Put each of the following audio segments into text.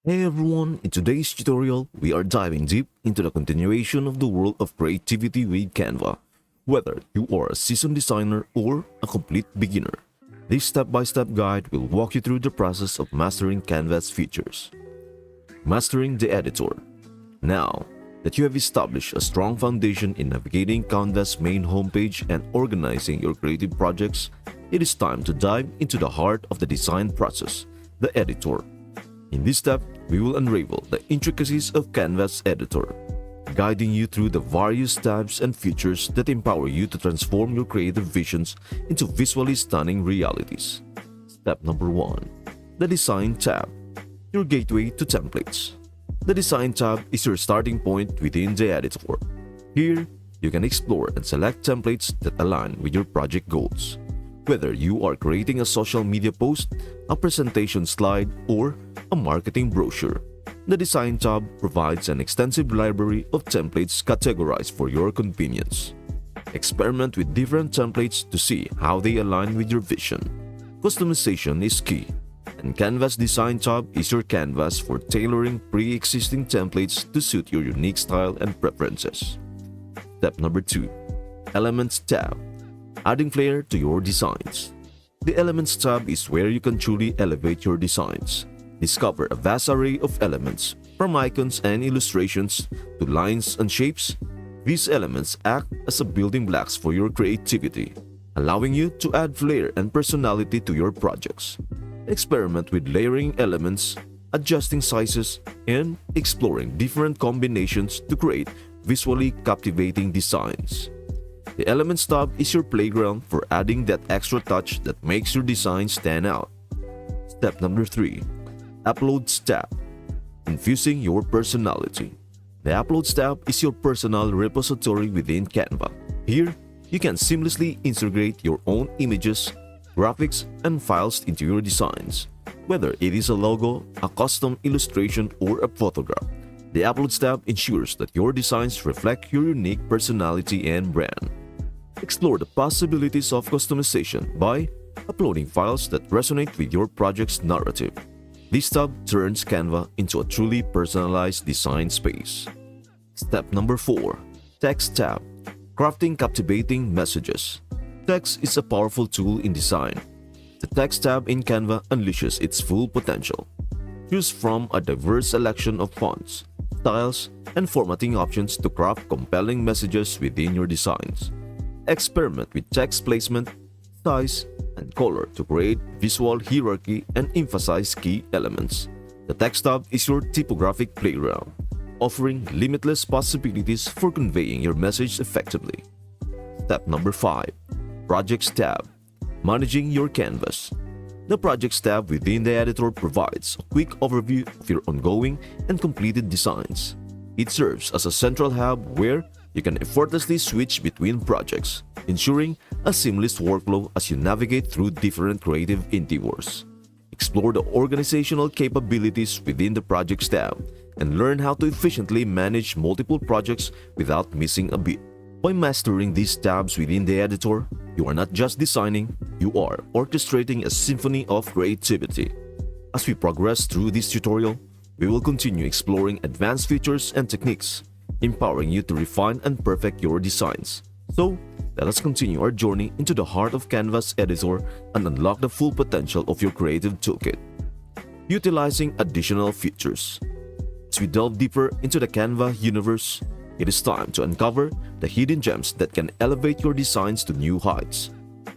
Hey everyone, in today's tutorial, we are diving deep into the continuation of the world of creativity with Canva. Whether you are a seasoned designer or a complete beginner, this step-by-step guide will walk you through the process of mastering Canva's features. Mastering the editor. Now that you have established a strong foundation in navigating Canva's main homepage and organizing your creative projects, it is time to dive into the heart of the design process, the editor. In this step, we will unravel the intricacies of Canva's editor, guiding you through the various tabs and features that empower you to transform your creative visions into visually stunning realities. Step number 1. The Design tab, your gateway to templates. The Design tab is your starting point within the editor. Here, you can explore and select templates that align with your project goals. Whether you are creating a social media post, a presentation slide, or a marketing brochure, the Design tab provides an extensive library of templates categorized for your convenience. Experiment with different templates to see how they align with your vision. Customization is key, and Canva's Design tab is your canvas for tailoring pre-existing templates to suit your unique style and preferences. Step number 2. Elements tab. Adding flair to your designs. The Elements tab is where you can truly elevate your designs. Discover a vast array of elements, from icons and illustrations to lines and shapes. These elements act as a building blocks for your creativity, allowing you to add flair and personality to your projects. Experiment with layering elements, adjusting sizes, and exploring different combinations to create visually captivating designs. The Elements tab is your playground for adding that extra touch that makes your design stand out. Step number 3. Uploads tab. Infusing your personality. The Uploads tab is your personal repository within Canva. Here, you can seamlessly integrate your own images, graphics, and files into your designs. Whether it is a logo, a custom illustration, or a photograph, the Uploads tab ensures that your designs reflect your unique personality and brand. Explore the possibilities of customization by uploading files that resonate with your project's narrative. This tab turns Canva into a truly personalized design space. Step number 4. Text tab. Crafting captivating messages. Text is a powerful tool in design. The Text tab in Canva unleashes its full potential. Choose from a diverse selection of fonts, styles, and formatting options to craft compelling messages within your designs. Experiment with text placement, size, and color to create visual hierarchy and emphasize key elements. The Text tab is your typographic playground, offering limitless possibilities for conveying your message effectively. Step number 5. Projects tab. Managing your canvas. The Projects tab within the editor provides a quick overview of your ongoing and completed designs. It serves as a central hub where you can effortlessly switch between projects, ensuring a seamless workflow as you navigate through different creative endeavors. Explore the organizational capabilities within the Projects tab and learn how to efficiently manage multiple projects without missing a beat. By mastering these tabs within the editor, you are not just designing, you are orchestrating a symphony of creativity. As we progress through this tutorial, we will continue exploring advanced features and techniques, empowering you to refine and perfect your designs. So, let us continue our journey into the heart of Canva's editor and unlock the full potential of your creative toolkit. Utilizing additional features. As we delve deeper into the Canva universe, it is time to uncover the hidden gems that can elevate your designs to new heights.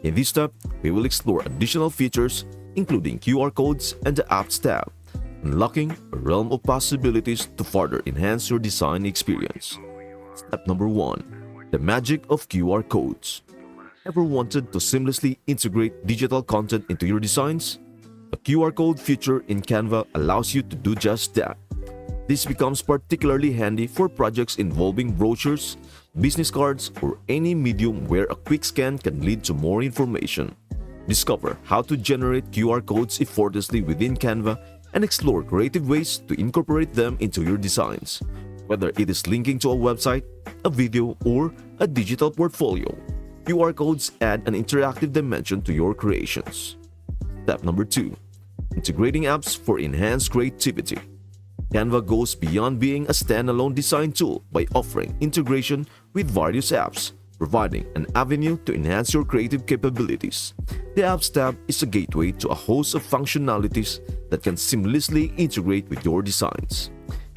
In this step, we will explore additional features, including QR codes and the Apps tab, unlocking a realm of possibilities to further enhance your design experience. Step number 1. The magic of QR codes. Ever wanted to seamlessly integrate digital content into your designs? The QR code feature in Canva allows you to do just that. This becomes particularly handy for projects involving brochures, business cards, or any medium where a quick scan can lead to more information. Discover how to generate QR codes effortlessly within Canva and explore creative ways to incorporate them into your designs, whether it is linking to a website, a video, or a digital portfolio. QR codes add an interactive dimension to your creations. Step number 2. Integrating apps for enhanced creativity. Canva goes beyond being a standalone design tool by offering integration with various apps, providing an avenue to enhance your creative capabilities. The Apps tab is a gateway to a host of functionalities that can seamlessly integrate with your designs.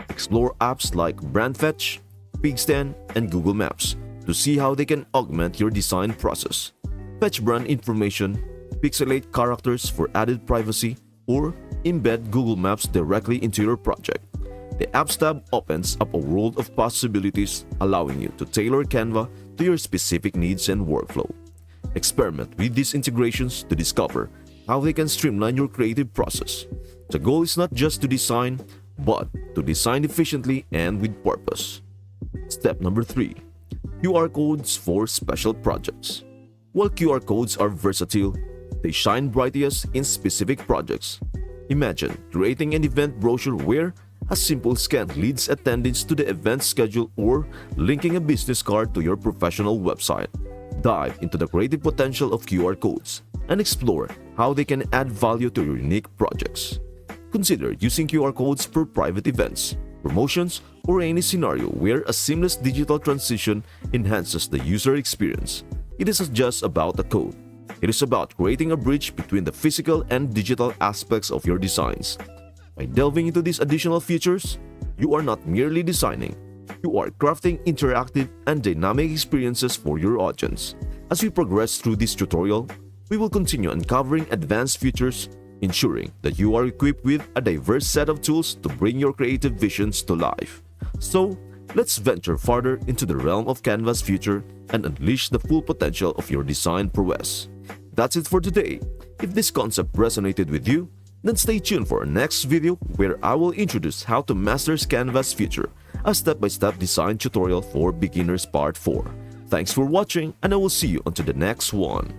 Explore apps like BrandFetch, Pigstand, and Google Maps to see how they can augment your design process. Fetch brand information, pixelate characters for added privacy, or embed Google Maps directly into your project. The Apps tab opens up a world of possibilities, allowing you to tailor Canva to your specific needs and workflow. Experiment with these integrations to discover how they can streamline your creative process. The goal is not just to design, but to design efficiently and with purpose. Step number 3. QR codes for special projects. While QR codes are versatile, they shine brightest in specific projects. Imagine creating an event brochure where a simple scan leads attendees to the event schedule or linking a business card to your professional website. Dive into the creative potential of QR codes and explore how they can add value to your unique projects. Consider using QR codes for private events, promotions, or any scenario where a seamless digital transition enhances the user experience. It isn't just about the code. It is about creating a bridge between the physical and digital aspects of your designs. By delving into these additional features, you are not merely designing, you are crafting interactive and dynamic experiences for your audience. As we progress through this tutorial, we will continue uncovering advanced features, ensuring that you are equipped with a diverse set of tools to bring your creative visions to life. So, let's venture farther into the realm of Canva's future and unleash the full potential of your design prowess. That's it for today. If this concept resonated with you, then stay tuned for our next video where I will introduce how to master Canva's future, a step-by-step design tutorial for beginners part 4. Thanks for watching, and I will see you until the next one.